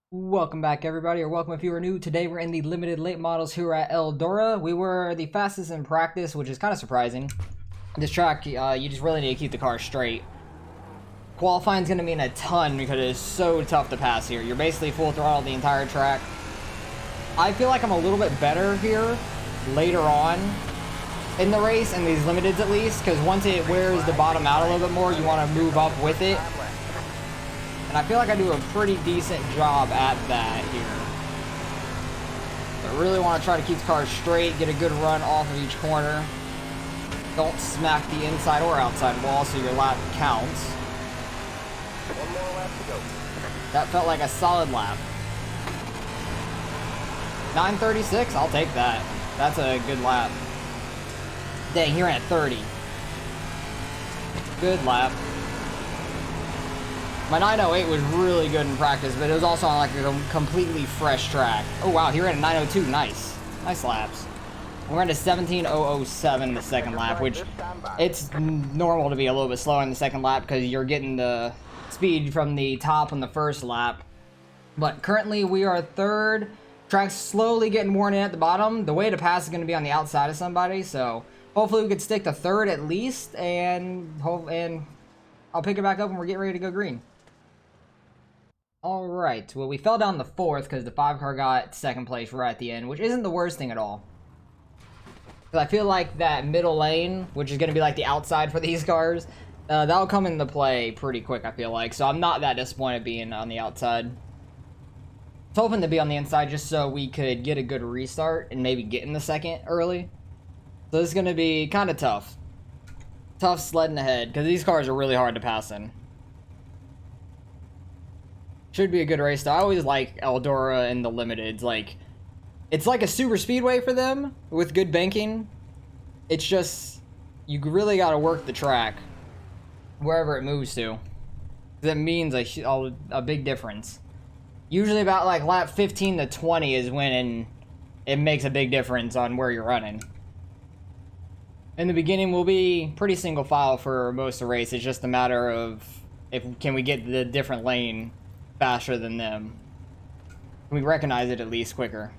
Welcome back, everybody, or welcome if you are new. Today we're in the limited late models here at Eldora. We were the fastest in practice, which is kind of surprising. This track, you just really need to keep the car straight. Qualifying is going to mean a ton because it is so tough to pass here. You're basically full throttle the entire track. I feel like I'm a little bit better here later on in the race, in these limiteds at least, because once it wears the bottom out a little bit more, you want to move up with it. And I feel like I do a pretty decent job at that here. I really want to try to keep the car straight, get a good run off of each corner. Don't smack the inside or outside wall so your lap counts. One more lap to go. That felt like a solid lap. 9:36, I'll take that. That's a good lap. Dang, you're at 30. Good lap. My 908 was really good in practice, but it was also on like a completely fresh track. Oh wow, he ran a 902, nice. Nice laps. We're into 17:007 the second lap, which it's normal to be a little bit slower in the second lap because you're getting the speed from the top on the first lap. But currently we are third. Track's slowly getting worn in at the bottom. The way to pass is going to be on the outside of somebody, so hopefully we could stick to third at least, and I'll pick it back up when we're getting ready to go green. Alright, well we fell down the fourth because the 5 car got second place right at the end, which isn't the worst thing at all. Because I feel like that middle lane, which is going to be like the outside for these cars, that'll come into play pretty quick, I feel like. So I'm not that disappointed being on the outside. I was hoping to be on the inside just so we could get a good restart and maybe get in the second early. So this is going to be kind of tough. Tough sledding ahead because these cars are really hard to pass in. Should be a good race though. I always like Eldora and the limiteds. Like, it's like a super speedway for them with good banking. It's just, you really got to work the track wherever it moves to. That means a big difference. Usually about like lap 15 to 20 is when it makes a big difference on where you're running. In the beginning, we'll be pretty single file for most of the race. It's just a matter of can we get the different lane faster than them. We recognize it at least quicker.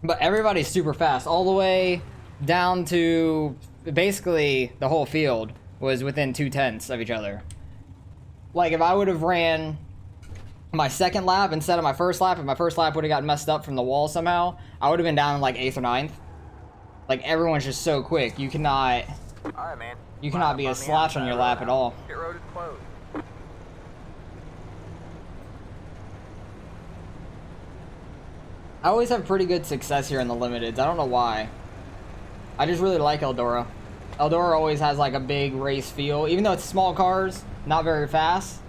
But everybody's super fast, all the way down to basically the whole field was within 2/10 of each other. Like if I would have ran my second lap instead of my first lap, if my first lap would have gotten messed up from the wall somehow, I would have been down in like 8th or 9th. Like everyone's just so quick, you cannot Alright, man. you cannot be a slouch on your lap at all. Pit road is closed. I always have pretty good success here in the limiteds. I don't know why. I just really like Eldora. Eldora always has like a big race feel. Even though it's small cars, not very fast.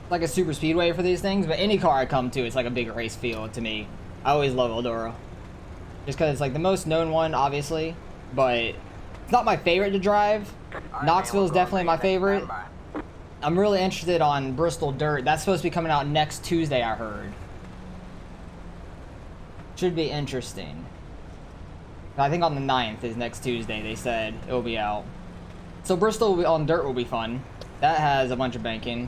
It's like a super speedway for these things. But any car I come to, it's like a big race feel to me. I always love Eldora. Just because it's like the most known one, obviously. But it's not my favorite to drive. Knoxville is definitely my favorite. I'm really interested on Bristol Dirt. That's supposed to be coming out next Tuesday, I heard. Should be interesting. I think on the 9th is next Tuesday, they said it'll be out. So Bristol will be, on dirt will be fun. That has a bunch of banking.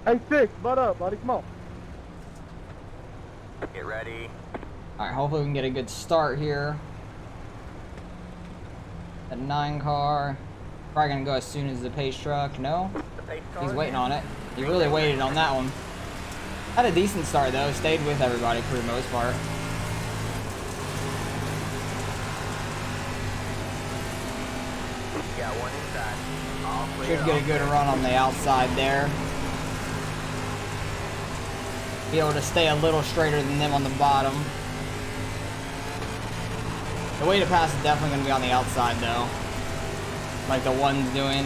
Hey, Six, butt up, buddy. Come on. Get ready. Alright, hopefully we can get a good start here. That 9 car. Probably gonna go as soon as the pace truck. No? The pace car He's is waiting in. on it. He really waited on that one. Had a decent start though. Stayed with everybody for the most part. Got one inside. All clear. Should get a good run on the outside there. Be able to stay a little straighter than them on the bottom. The way to pass is definitely going to be on the outside though. Like the one's doing.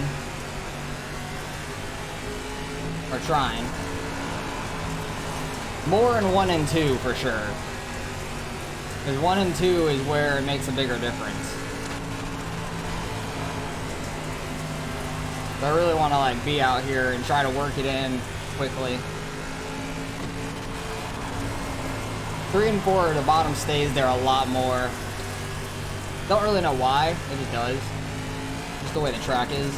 Or trying. More in 1 and 2 for sure. Because 1 and 2 is where it makes a bigger difference. So I really want to like be out here and try to work it in quickly. 3 and 4, the bottom stays there a lot more. Don't really know why, it just does. Just the way the track is.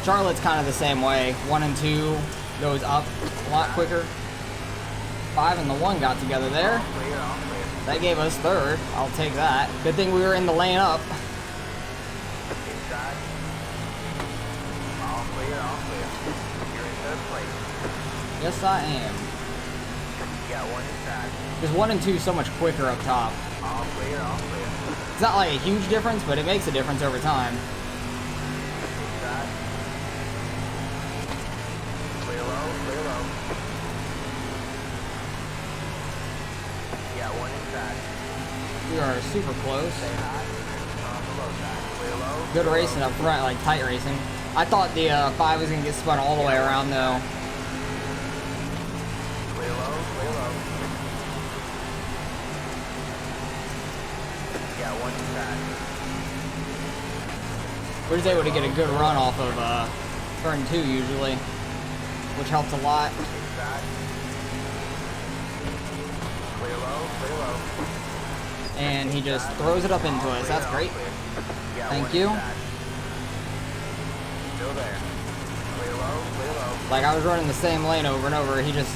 Charlotte's kind of the same way. 1 and 2 goes up a lot quicker. 5 and the 1 got together there. Clear, all clear. That gave us third. I'll take that. Good thing we were in the lane up. Inside. All clear, all clear. You're in third place. Yes, I am. You got one inside. Because 1 and 2 is so much quicker up top. All clear, all clear. It's not like a huge difference, but it makes a difference over time. Inside. Clear low, clear low. You got one inside. We are super close. Stay high. On the low side. Clear low. Good racing up front, like tight racing. I thought the 5 was going to get spun all the way around, though. Clear low, clear low. You got one inside. We're just able to get a good run off of turn 2 usually, which helps a lot. Inside. Clear low, clear low. And he just throws it up into us. That's great. Thank you. Still there. Clear low, clear low. Like I was running the same lane over and over. He just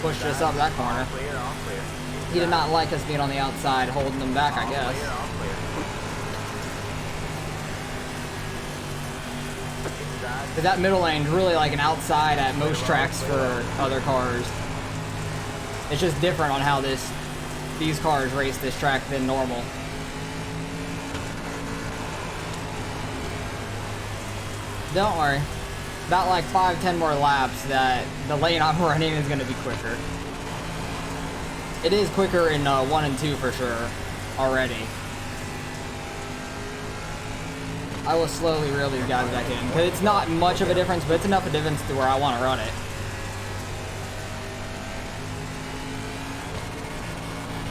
pushed us up that corner. Clear, all clear. He did not like us being on the outside, holding them back, I guess. Clear, all clear. Inside. But that middle lane's really like an outside at most tracks for other cars. It's just different on how these cars race this track than normal. Don't worry. About like 5-10 more laps that the lane I'm running is going to be quicker. It is quicker in 1 and 2 for sure already. I will slowly reel these guys back in because it's not much of a difference, but it's enough of a difference to where I want to run it.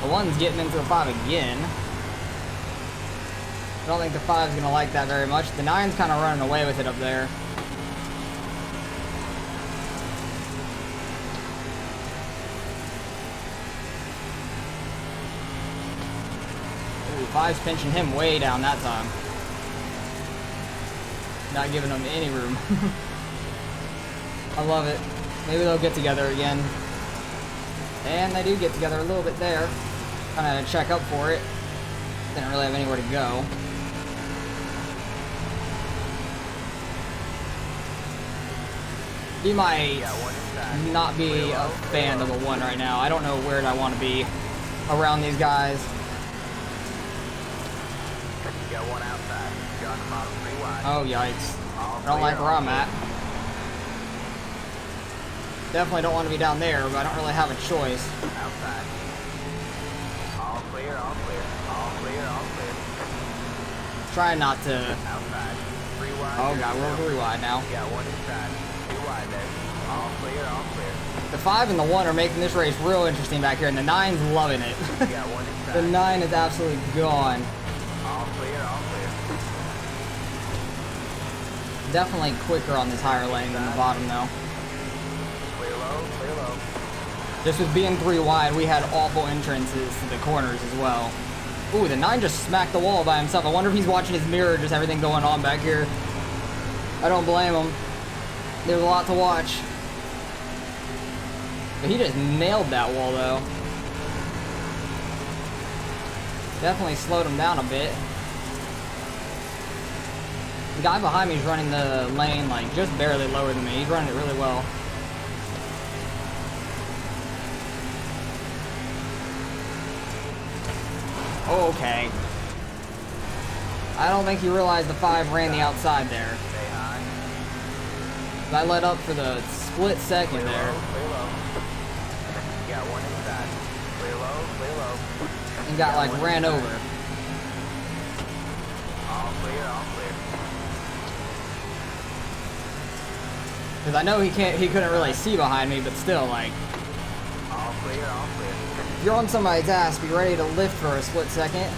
The 1's getting into the 5 again. I don't think the 5's going to like that very much. The 9's kind of running away with it up there. Ooh, 5's pinching him way down that time. Not giving him any room. I love it. Maybe they'll get together again. And they do get together a little bit there. Kind of check up for it. Didn't really have anywhere to go. He might not be a fan of the 1 right now. I don't know where I want to be around these guys. You got one outside. You're on the bottom 3 wide. Oh, yikes. All I don't like clear, where all I'm at. Definitely don't want to be down there, but I don't really have a choice. Outside. All clear, all clear. All clear, all clear. Trying not to... Outside. 3 wide. Oh, God, we're 3 wide now. You got one inside. 2 wide there. All clear, all clear. The 5 and the 1 are making this race real interesting back here, and the 9's loving it. You got one inside. The 9 is absolutely gone. All clear, all clear. Definitely quicker on this higher lane than the bottom, though. Clear low, clear low. Just with being 3 wide, we had awful entrances to the corners as well. Ooh, the 9 just smacked the wall by himself. I wonder if he's watching his mirror, just everything going on back here. I don't blame him. There's a lot to watch. But he just nailed that wall, though. Definitely slowed him down a bit. The guy behind me is running the lane, like, just barely lower than me. He's running it really well. Okay. I don't think you realized the 5 ran the outside there. Stay high. I let up for the split second Clear there. low, clear low. You got one inside. Clear low, clear low. And got, like, ran over. All clear, all clear. Because I know he couldn't really see behind me, but still, like, All clear, all clear. if you're on somebody's ass, be ready to lift for a split second.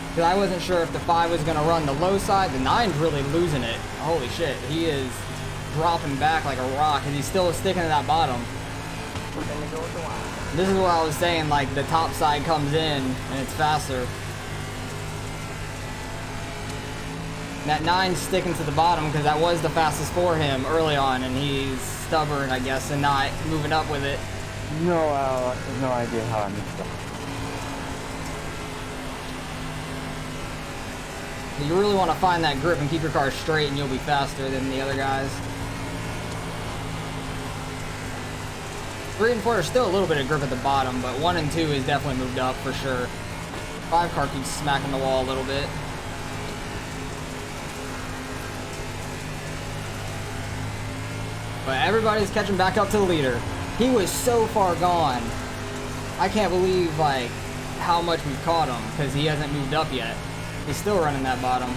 Because I wasn't sure if the 5 was going to run the low side. The 9's really losing it. Holy shit. He is dropping back like a rock, and he's still sticking to that bottom. Then they go with the line. This is what I was saying, like, the top side comes in, and it's faster. And that 9's sticking to the bottom because that was the fastest for him early on, and he's stubborn, I guess, and not moving up with it. No, no idea how I missed that. You really want to find that grip and keep your car straight, and you'll be faster than the other guys. 3 and 4 are still a little bit of grip at the bottom, but 1 and 2 is definitely moved up for sure. 5 car keeps smacking the wall a little bit. But everybody's catching back up to the leader. He was so far gone. I can't believe, like, how much we've caught him, because he hasn't moved up yet. He's still running that bottom.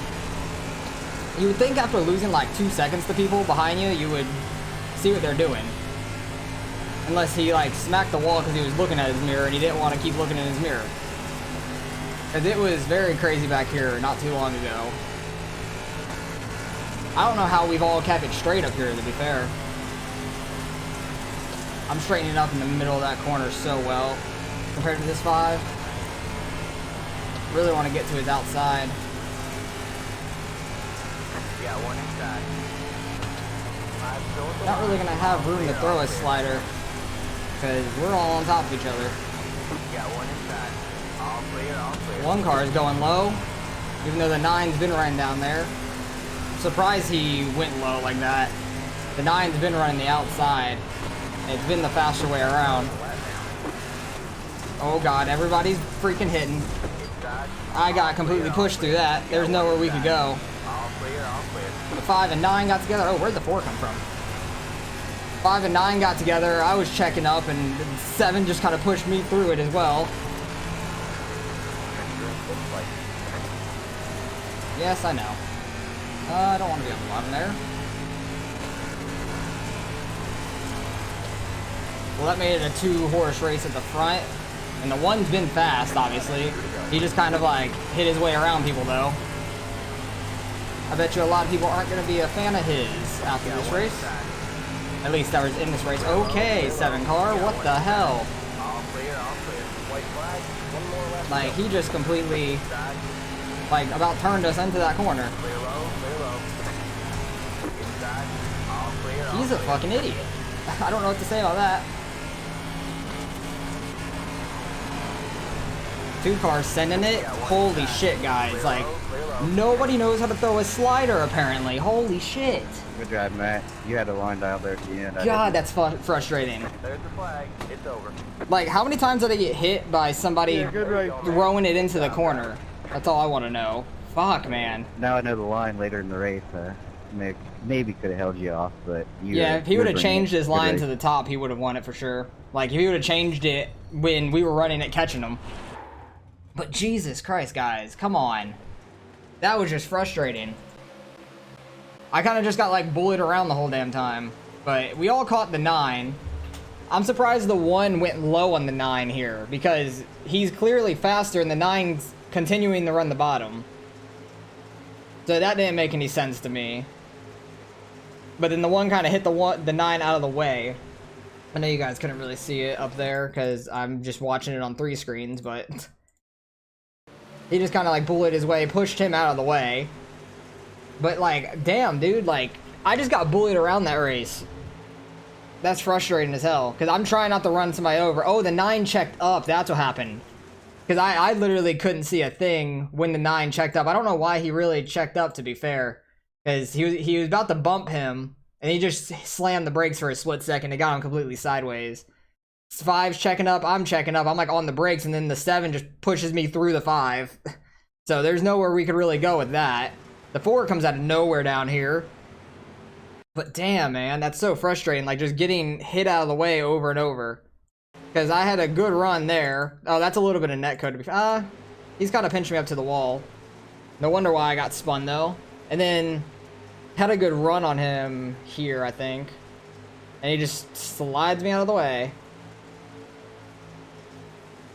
You would think after losing like 2 seconds to people behind you, you would see what they're doing. Unless he like smacked the wall because he was looking at his mirror and he didn't want to keep looking in his mirror. Because it was very crazy back here not too long ago. I don't know how we've all kept it straight up here, to be fair. I'm straightening up in the middle of that corner so well compared to this 5. Really want to get to his outside. Yeah, 1 inside. 5 still at the Not really line. going to have room to throw a slider because we're all on top of each other. Yeah, 1 inside. All clear, all clear. One car is going low, even though the 9's been running down there. I'm surprised he went low like that. The 9's been running the outside. It's been the faster way around. Oh god, everybody's freaking hitting. I got completely pushed through that. There's nowhere we could go. All clear, all clear. The 5 and 9 got together. Oh, where'd the 4 come from? 5 and 9 got together. I was checking up, and 7 just kind of pushed me through it as well. Yes, I know. I don't want to be on the bottom there. Well, that made it a 2-horse race at the front. And the 1's been fast, obviously. He just kind of like hit his way around people, though. I bet you a lot of people aren't going to be a fan of his after this race. At least that was in this race. Okay, 7 car, what the hell? All clear, all clear. White flag. 1 more left. Like, he just completely, like, about turned us into that corner. Clear low, clear low. Inside. All clear, all He's a clear. fucking idiot. I don't know what to say about that. 2 cars sending it. Holy shit, guys. Like, nobody knows how to throw a slider, apparently. Holy shit. Good drive, Matt. You had a line dial there at the end. God, that's frustrating. There's the flag. It's over. Like, how many times did I get hit by somebody Yeah, good race. throwing it into the corner? That's all I want to know. Fuck, man. Now I know the line later in the race. Maybe could have held you off, but you. Yeah, if he would have bringing changed it. his Good line race. to the top, he would have won it for sure. Like, if he would have changed it when we were running it, catching him. But Jesus Christ, guys, come on. That was just frustrating. I kind of just got, like, bullied around the whole damn time. But we all caught the 9. I'm surprised the 1 went low on the 9 here, because he's clearly faster and the 9's continuing to run the bottom. So that didn't make any sense to me. But then the 1 kind of hit the 9 out of the way. I know you guys couldn't really see it up there because I'm just watching it on 3 screens, but he just kind of like bullied his way, pushed him out of the way. But like, damn, dude, like, I just got bullied around that race. That's frustrating as hell because I'm trying not to run somebody over. Oh, the 9 checked up. That's what happened. Because I literally couldn't see a thing when the 9 checked up. I don't know why he really checked up, to be fair. Because he was about to bump him, and he just slammed the brakes for a split second. It got him completely sideways. 5's checking up, I'm checking up. I'm like on the brakes, and then the 7 just pushes me through the 5. So there's nowhere we could really go with that. The 4 comes out of nowhere down here. But damn, man, that's so frustrating. Like, just getting hit out of the way over and over. Because I had a good run there. Oh, that's a little bit of netcode to be... he's kind of pinched me up to the wall. No wonder why I got spun, though. And then had a good run on him here, I think. And he just slides me out of the way.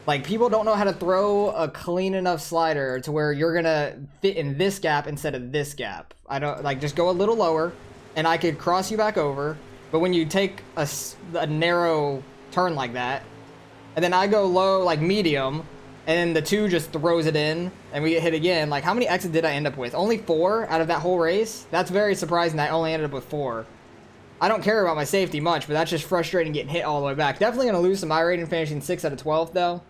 Like, people don't know how to throw a clean enough slider to where you're gonna fit in this gap instead of this gap. I don't... Like, just go a little lower, and I could cross you back over. But when you take a narrow turn like that, and then I go low, like medium, and then the 2 just throws it in, and we get hit again. Like, how many exits did I end up with? Only 4 out of that whole race? That's very surprising that I only ended up with 4. I don't care about my safety much, but that's just frustrating getting hit all the way back. Definitely going to lose some iRating, finishing 6 out of 12, though.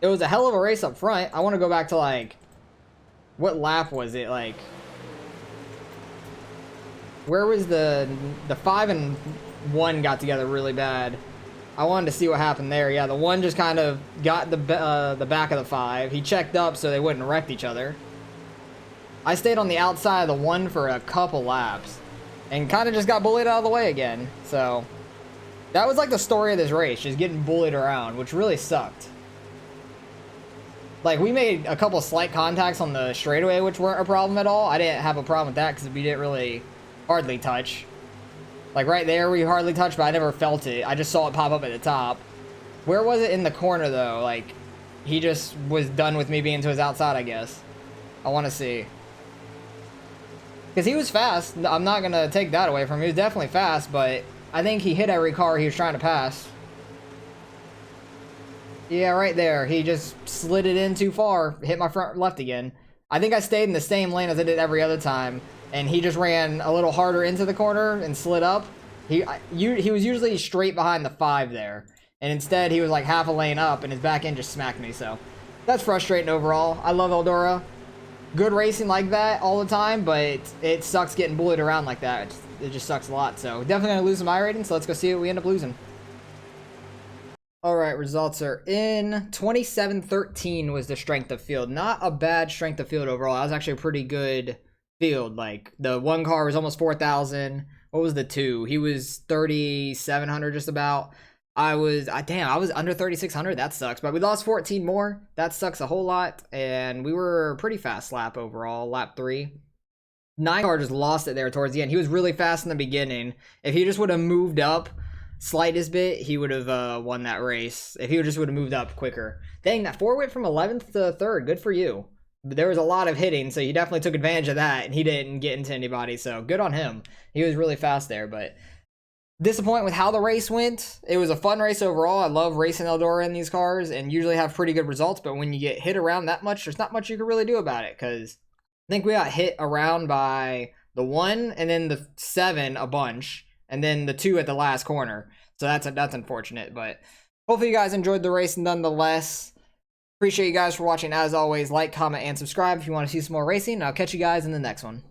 It was a hell of a race up front. I want to go back to, like, what lap was it? Like, where was the 5 and 1 got together really bad. I wanted to see what happened there. Yeah, the 1 just kind of got the back of the 5. He checked up so they wouldn't wreck each other. I stayed on the outside of the 1 for a couple laps and kind of just got bullied out of the way again. So that was like the story of this race, just getting bullied around, which really sucked. Like, we made a couple slight contacts on the straightaway, which weren't a problem at all. I didn't have a problem with that because we didn't really hardly touch. Like, right there, we hardly touched, but I never felt it. I just saw it pop up at the top. Where was it in the corner, though? Like, he just was done with me being to his outside, I guess. I want to see. Because he was fast. I'm not going to take that away from him. He was definitely fast, but I think he hit every car he was trying to pass. Yeah, right there. He just slid it in too far. Hit my front left again. I think I stayed in the same lane as I did every other time. And he just ran a little harder into the corner and slid up. He was usually straight behind the 5 there. And instead, he was like half a lane up, and his back end just smacked me. So that's frustrating overall. I love Eldora. Good racing like that all the time, but it sucks getting bullied around like that. It just sucks a lot. So definitely going to lose some iRating, so let's go see what we end up losing. Alright, results are in. 27-13 was the strength of field. Not a bad strength of field overall. That was actually a pretty good field. Like, the 1 car was almost 4,000. What was the 2? He was 3,700 just about. I was under 3,600. That sucks. But we lost 14 more. That sucks a whole lot. And we were a pretty fast lap overall. Lap 3. 9 car just lost it there towards the end. He was really fast in the beginning. If he just would have moved up slightest bit, he would have won that race. If he just would have moved up quicker. Dang, that 4 went from 11th to 3rd. Good for you. But there was a lot of hitting, so he definitely took advantage of that, and he didn't get into anybody, so good on him. He was really fast there, but disappointed with how the race went. It was a fun race overall. I love racing Eldora in these cars, and usually have pretty good results, but when you get hit around that much, there's not much you can really do about it, because I think we got hit around by the 1, and then the 7 a bunch, and then the 2 at the last corner. So that's unfortunate, but hopefully you guys enjoyed the race nonetheless. Appreciate you guys for watching. As always, like, comment, and subscribe if you want to see some more racing. I'll catch you guys in the next one.